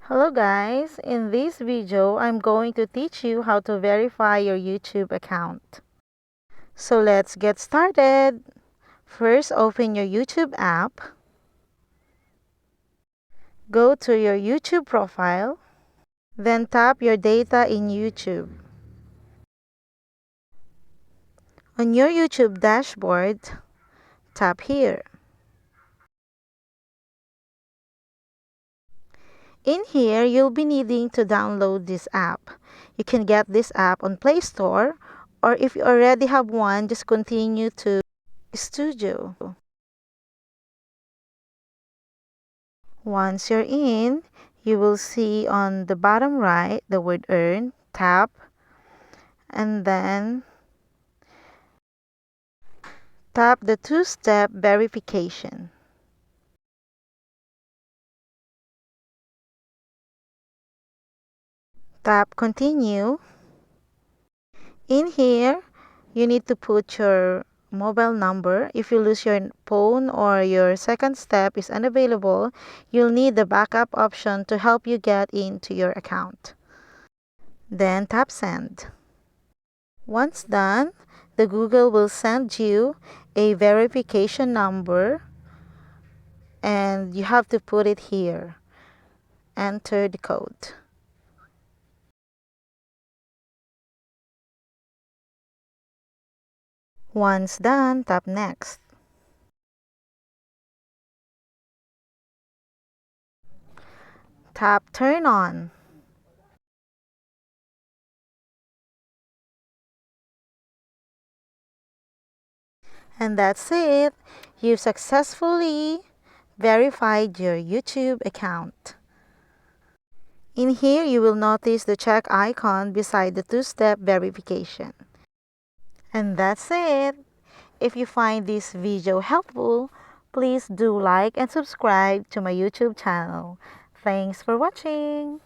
Hello guys, in this video I'm going to teach you how to verify your YouTube account. So let's get started. First, open your YouTube app. Go to your YouTube profile. Then tap your data in YouTube. On your YouTube dashboard, tap here. In here, you'll be needing to download this app. You can get this app on Play Store, or if you already have one, just continue to Studio. Once you're in, you will see on the bottom right the word earn, tap, and then tap the two-step verification. Tap continue. In here, you need to put your mobile number. If you lose your phone or your second step is unavailable, you'll need the backup option to help you get into your account. Then tap send. Once done, the Google will send you a verification number and you have to put it here. Enter the code. Once done, tap next. Tap turn on. And that's it. You've successfully verified your YouTube account. In here, you will notice the check icon beside the two-step verification. And that's it. If you find this video helpful, please do like and subscribe to my YouTube channel. Thanks for watching.